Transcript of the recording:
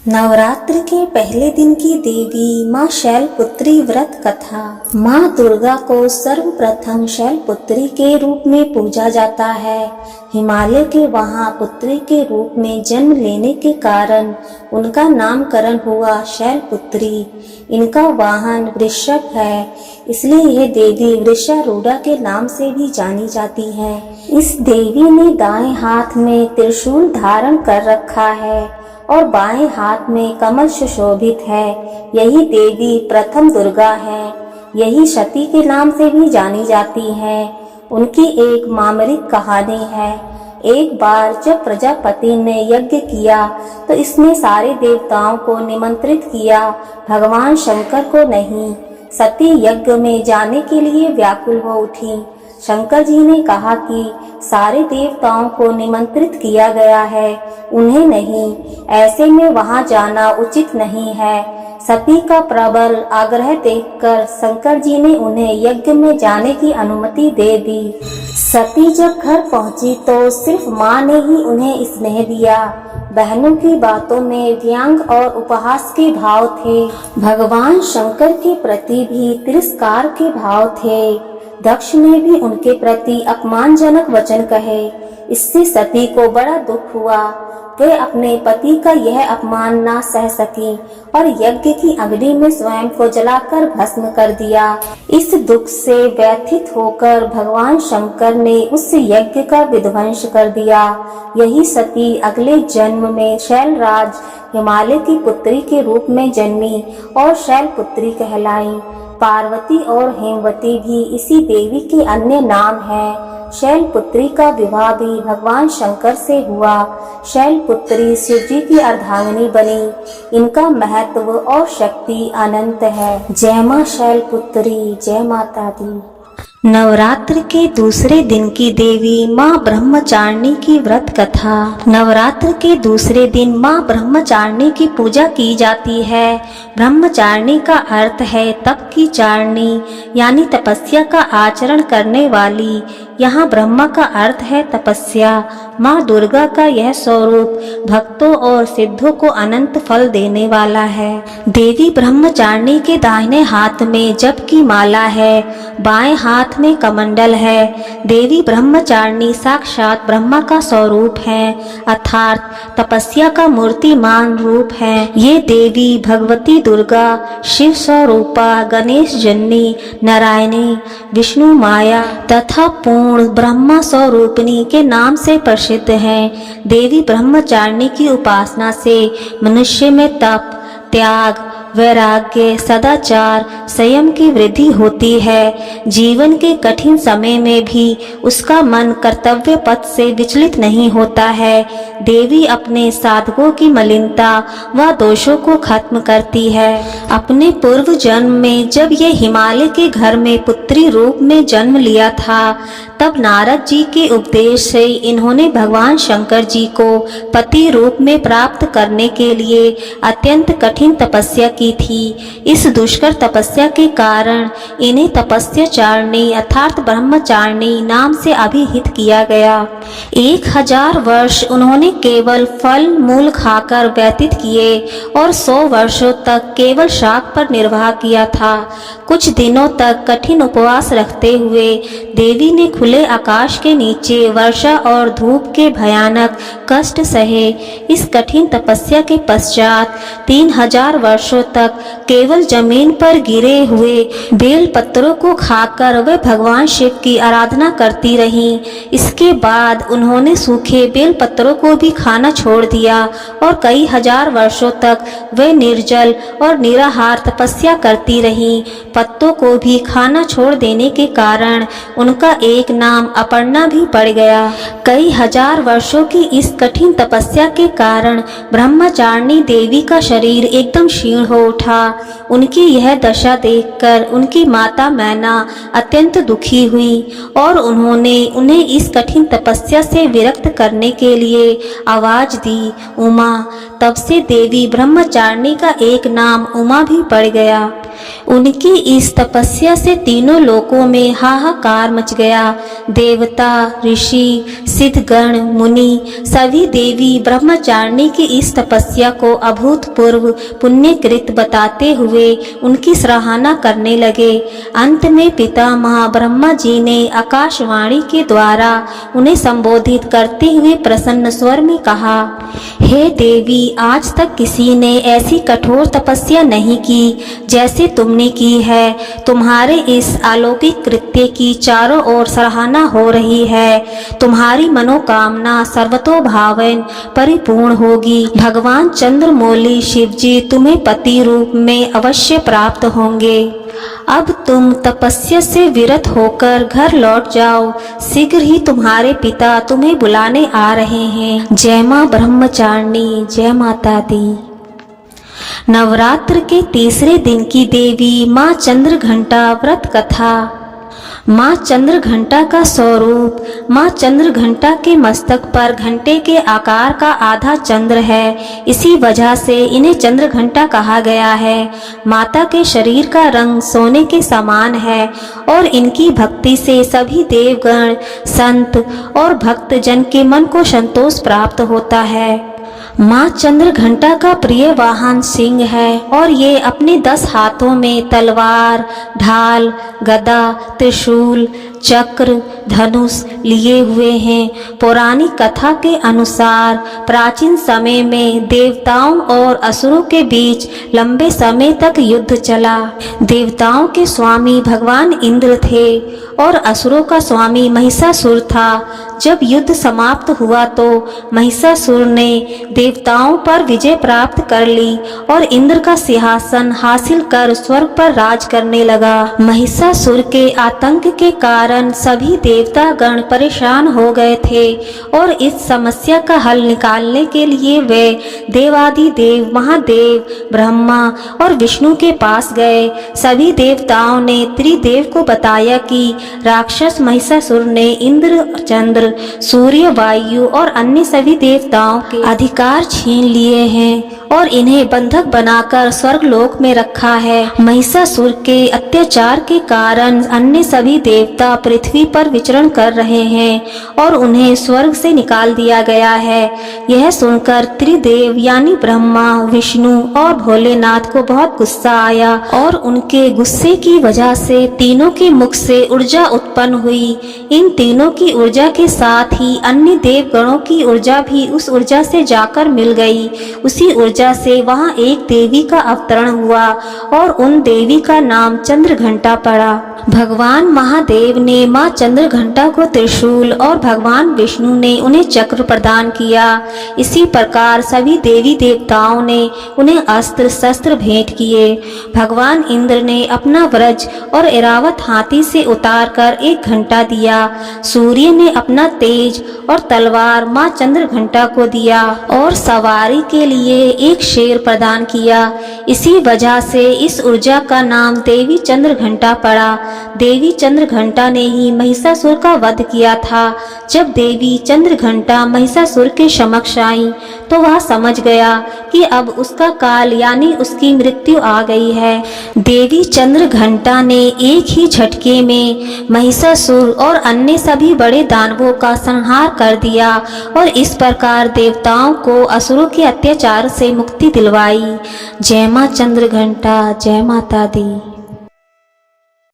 नवरात्र के पहले दिन की देवी माँ शैलपुत्री व्रत कथा। माँ दुर्गा को सर्वप्रथम शैलपुत्री के रूप में पूजा जाता है। हिमालय के वहाँ पुत्री के रूप में जन्म लेने के कारण उनका नामकरण हुआ शैलपुत्री। इनका वाहन वृषभ है, इसलिए यह देवी वृषारूढ़ा के नाम से भी जानी जाती है। इस देवी ने दाएं हाथ में त्रिशूल धारण कर रखा है और बाएं हाथ में कमल सुशोभित है। यही देवी प्रथम दुर्गा है। यही सती के नाम से भी जानी जाती है। उनकी एक मामरिक कहानी है। एक बार जब प्रजापति ने यज्ञ किया तो इसमें सारे देवताओं को निमंत्रित किया, भगवान शंकर को नहीं। सती यज्ञ में जाने के लिए व्याकुल हो उठी। शंकर जी ने कहा कि सारे देवताओं को निमंत्रित किया गया है, उन्हें नहीं, ऐसे में वहां जाना उचित नहीं है। सती का प्रबल आग्रह देखकर शंकर जी ने उन्हें यज्ञ में जाने की अनुमति दे दी। सती जब घर पहुंची तो सिर्फ माँ ने ही उन्हें स्नेह दिया। बहनों की बातों में व्यंग और उपहास के भाव थे। भगवान शंकर के प्रति भी तिरस्कार के भाव थे। दक्ष ने भी उनके प्रति अपमानजनक वचन कहे। इससे सती को बड़ा दुख हुआ। वे अपने पति का यह अपमान ना सह सकी और यज्ञ की अग्नि में स्वयं को जलाकर भस्म कर दिया। इस दुख से व्यथित होकर भगवान शंकर ने उस यज्ञ का विध्वंस कर दिया। यही सती अगले जन्म में शैलराज हिमालय की पुत्री के रूप में जन्मी और शैलपुत्री कहलाई। पार्वती और हेमवती भी इसी देवी के अन्य नाम हैं। शैलपुत्री का विवाह भी भगवान शंकर से हुआ। शैलपुत्री शिव जी की अर्धांगिनी बनी। इनका महत्व और शक्ति अनंत है। जय मां शैलपुत्री, जय माता दी। नवरात्र के दूसरे दिन की देवी माँ ब्रह्मचारिणी की व्रत कथा। नवरात्र के दूसरे दिन माँ ब्रह्मचारिणी की पूजा की जाती है। ब्रह्मचारिणी का अर्थ है तप की चारिणी, यानी तपस्या का आचरण करने वाली। यहाँ ब्रह्मा का अर्थ है तपस्या। माँ दुर्गा का यह स्वरूप भक्तों और सिद्धों को अनंत फल देने वाला है। देवी ब्रह्मचारिणी के दाहिने हाथ में जप की माला है, बाएं हाथ में कमंडल है। देवी ब्रह्मचारिणी साक्षात ब्रह्मा का स्वरूप है, अर्थात तपस्या का मूर्तिमान रूप है। ये देवी भगवती दुर्गा, शिव स्वरूपा, गणेश जननी, नारायणी, विष्णु माया तथा पूर्ण ब्रह्मा स्वरूपिणी के नाम से प्रसिद्ध हैं। देवी ब्रह्मचारिणी की उपासना से मनुष्य में तप, त्याग, वैराग्य, सदाचार, संयम की वृद्धि होती है। जीवन के कठिन समय में भी उसका मन कर्तव्य पथ से विचलित नहीं होता है। देवी अपने साधकों की मलिनता व दोषों को खत्म करती है। अपने पूर्व जन्म में जब ये हिमालय के घर में पुत्री रूप में जन्म लिया था, तब नारद जी के उपदेश से इन्होंने भगवान शंकर जी को पति रूप में प्राप्त करने के लिए अत्यंत कठिन तपस्या की थी। इस दुष्कर तपस्या के कारण इन्हें तपस्याचारिणी अर्थात ब्रह्मचारिणी नाम से अभिहित किया गया। 1000 वर्ष उन्होंने केवल फल मूल खाकर व्यतीत किए और 100 वर्षों तक केवल शाक पर निर्वाह किया था। कुछ दिनों तक कठिन उपवास रखते हुए देवी ने खुले आकाश के नीचे वर्षा और धूप के भयानक कष्ट सहे। इस कठिन तपस्या के पश्चात 3000 वर्षों तक केवल जमीन पर गिरे हुए बेल पत्रों को खाकर वे भगवान शिव की आराधना करती रहीं। इसके बाद उन्होंने सूखे बेल पत्रों को भी खाना छोड़ दिया और कई हजार वर्षों तक वे निर्जल और निराहार तपस्या करती रहीं। पत्तों को भी खाना छोड़ देने के कारण उनका एक नाम अपर्णा भी पड़ गया। कई हजार वर्षों की इस कठिन तपस्या के कारण ब्रह्मचारिणी देवी का शरीर एकदम क्षीण हो उठा। उनकी यह दशा देखकर उनकी माता मैना अत्यंत दुखी हुई और उन्होंने उन्हें इस कठिन तपस्या से विरक्त करने के लिए आवाज दी, उमा। तब से देवी ब्रह्मचारिणी का एक नाम उमा भी पड़ गया। उनकी इस तपस्या से तीनों लोकों में हाहाकार मच गया। देवता, ऋषि, सिद्धगण, मुनि सभी देवी ब्रह्मचारिणी की इस तपस्या को अभूतपूर्व पुण्यकृत बताते हुए उनकी सराहना करने लगे। अंत में पितामह ब्रह्मा जी ने आकाशवाणी के द्वारा उन्हें संबोधित करते हुए प्रसन्न स्वर में कहा, हे देवी, आज तक किसी ने ऐसी कठोर तपस्या नहीं की जैसे तुमने की है। तुम्हारे इस अलौकिक कृत्य की चारों ओर सराहना हो रही है। तुम्हारी मनोकामना सर्वतोभावेन परिपूर्ण होगी। भगवान चंद्रमौली शिवजी तुम्हें पति रूप में अवश्य प्राप्त होंगे। अब तुम तपस्या से विरत होकर घर लौट जाओ। शीघ्र ही तुम्हारे पिता तुम्हें बुलाने आ रहे हैं। जय मां ब्रह्मचारिणी, जय माता दी। नवरात्र के तीसरे दिन की देवी मां चंद्रघंटा व्रत कथा। मां चंद्रघंटा का स्वरूप, मां चंद्रघंटा के मस्तक पर घंटे के आकार का आधा चंद्र है। इसी वजह से इन्हें चंद्रघंटा कहा गया है। माता के शरीर का रंग सोने के समान है और इनकी भक्ति से सभी देवगण, संत और भक्तजन के मन को संतोष प्राप्त होता है। मां चंद्रघंटा का प्रिय वाहन सिंह है और ये अपने 10 हाथों में तलवार, ढाल, गदा, त्रिशूल, चक्र, धनुष लिए हुए हैं। पौराणिक कथा के अनुसार प्राचीन समय में देवताओं और असुरों के बीच लंबे समय तक युद्ध चला। देवताओं के स्वामी भगवान इंद्र थे और असुरों का स्वामी महिषासुर था। जब युद्ध समाप्त हुआ तो महिषासुर ने देवताओं पर विजय प्राप्त कर ली और इंद्र का सिंहासन हासिल कर स्वर्ग पर राज करने लगा। महिषासुर के आतंक के कारण सभी देवता गण परेशान हो गए थे और इस समस्या का हल निकालने के लिए वे देवादिदेव महादेव ब्रह्मा और विष्णु के पास गए। सभी देवताओं ने त्रिदेव को बताया कि राक्षस महिषासुर ने इंद्र, चंद्र, सूर्य, वायु और अन्य सभी देवताओं के अधिकार छीन लिए हैं और इन्हें बंधक बनाकर स्वर्गलोक में रखा है। महिषासुर के अत्याचार के कारण अन्य सभी देवता पृथ्वी पर विचरण कर रहे हैं और उन्हें स्वर्ग से निकाल दिया गया है। यह सुनकर त्रिदेव यानी ब्रह्मा, विष्णु और भोलेनाथ को बहुत गुस्सा आया और उनके गुस्से की वजह से तीनों के मुख से ऊर्जा उत्पन्न हुई। इन तीनों की ऊर्जा के साथ ही अन्य देवगणों की ऊर्जा भी उस ऊर्जा से जाकर मिल गई। उसी ऊर्जा से वहां एक देवी का अवतरण हुआ और उन देवी का नाम चंद्रघंटा पड़ा। भगवान महादेव ने मां चंद्रघंटा को त्रिशूल और भगवान विष्णु ने उन्हें चक्र प्रदान किया। इसी प्रकार सभी देवी देवताओं ने उन्हें अस्त्र शस्त्र भेंट किए। भगवान इंद्र ने अपना वज्र और ऐरावत हाथी से उतारकर एक घंटा दिया। सूर्य ने अपना तेज और तलवार मां चंद्रघंटा को दिया और सवारी के लिए एक शेर प्रदान किया। इसी वजह से इस ऊर्जा का नाम देवी चंद्रघंटा पड़ा। देवी चंद्रघंटा ने ही महिषासुर का वध किया था। जब देवी चंद्रघंटा महिषासुर के समक्ष आई तो वह समझ गया कि अब उसका काल यानी उसकी मृत्यु आ गई है। देवी चंद्रघंटा ने एक ही झटके में महिषासुर और अन्य सभी बड़े दानवों का संहार कर दिया और इस प्रकार देवताओं को असुरों के अत्याचार से मुक्ति दिलवाई। जय मां चंद्रघंटा, जय माता दी।